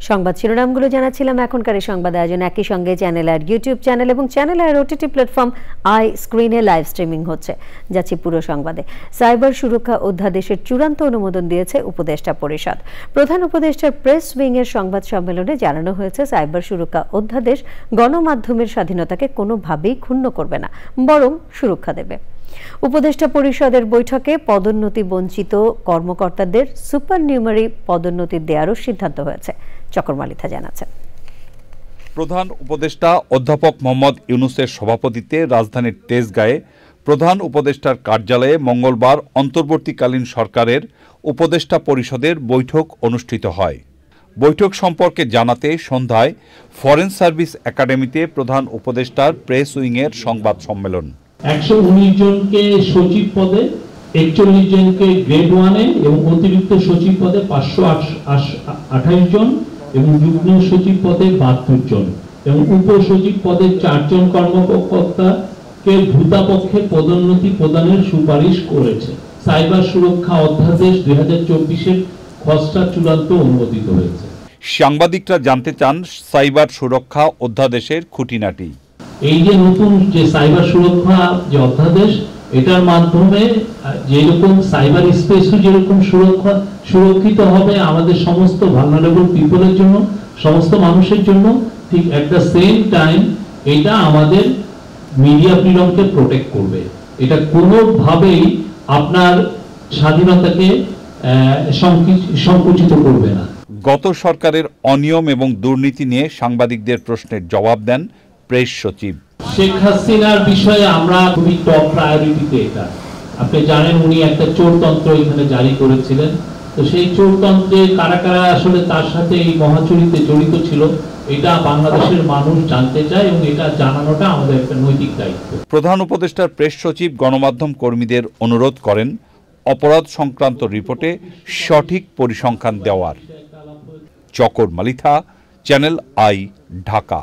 সংবাদ শিরোনামগুলো জানাচ্ছিলাম। এখনকার এই সংবাদ আয়োজন একই সঙ্গে চ্যানেল আর ইউটিউব চ্যানেল এবং চ্যানেল আর ওটিটি প্ল্যাটফর্ম আই স্ক্রিনে লাইভ স্ট্রিমিং হচ্ছে। যাচ্ছি পুরো সংবাদে। সাইবার সুরক্ষা অধ্যাদেশের চূড়ান্ত অনুমোদন দিয়েছে উপদেষ্টা পরিষদ। প্রধান উপদেষ্টার প্রেস উইংয়ের সংবাদ সম্মেলনে জানানো হয়েছে, সাইবার সুরক্ষা অধ্যাদেশ গণমাধ্যমের স্বাধীনতাকে কোনোভাবেই ক্ষুণ্ণ করবে না, বরং সুরক্ষা দেবে। উপদেষ্টা পরিষদের বৈঠকে পদোন্নতি বঞ্চিত কর্মকর্তাদের সুপারনিউমারি পদোন্নতি দেওয়ারও সিদ্ধান্ত হয়েছে। চকর মালিথা জানাচ্ছেন। প্রধান উপদেষ্টা অধ্যাপক মোহাম্মদ ইউনূসের সভাপতিত্বে রাজধানীর তেজগাঁয়ে প্রধান উপদেষ্টার কার্যালয়ে মঙ্গলবার অন্তর্বর্তীকালীন সরকারের উপদেষ্টা পরিষদের বৈঠক অনুষ্ঠিত হয়। বৈঠক সম্পর্কে জানাতে সন্ধ্যায় ফরেন সার্ভিস একাডেমিতে প্রধান উপদেষ্টার প্রেস উইংয়ের সংবাদ সম্মেলন। 119 জনকে সচিব পদে, 41 জনকে গ্রেড 1 এ এবং অতিরিক্ত সচিব পদে 528 জন এবং যুগ্ম সচিব পদে 72 জন এবং উপসচিব পদে 4 জন কর্মকর্তাকে ভূতাপক্ষে পদোন্নতি প্রদানের সুপারিশ করেছে। সাইবার সুরক্ষা অধ্যাদেশ 2024-এর খসড়া চূড়ান্ত অনুমোদিত হয়েছে। সাংবাদিকরা জানতে চান সাইবার সুরক্ষা অধ্যাদেশের খুঁটিনাটি। এই যে নতুন যে সাইবার সুরক্ষা যে অধ্যাদেশ, এটার মাধ্যমে যেরকম সাইবার স্পেসও যেরকম সুরক্ষিত হবে আমাদের সমস্ত ভালনারেবল পিপলের জন্য, সমস্ত মানুষের জন্য, ঠিক এট দ্য সেম টাইম এটা আমাদের মিডিয়া ফ্রিডমকে প্রোটেক্ট করবে। এটা কোনোভাবেই আপনার স্বাধীনতাকে সংকুচিত করবে না। গত সরকারের অনিয়ম এবং দুর্নীতি নিয়ে সাংবাদিকদের প্রশ্নের জবাব দেন প্রেস সচিব। শেখ হাসিনার বিষয়ে আমরা খুবই টপ প্রায়োরিটিতে, এটা আপনি জানেন উনি একটা চোরতন্ত্র এখানে জারি করেছিলেন। তো সেই চোরতন্ত্রে কারা কারা আসলে তার সাথে এই মহাচুরিতে জড়িত ছিল, এটা বাংলাদেশের মানুষ জানতে চায় এবং এটা জানানোটা আমাদের একটা নৈতিক দায়িত্ব। প্রধান উপদেষ্টার প্রেস সচিব গণমাধ্যম কর্মীদের অনুরোধ করেন অপরাধ সংক্রান্ত রিপোর্টে সঠিক পরিসংখ্যান দেওয়ার। চকর মালিথা, চ্যানেল আই, ঢাকা।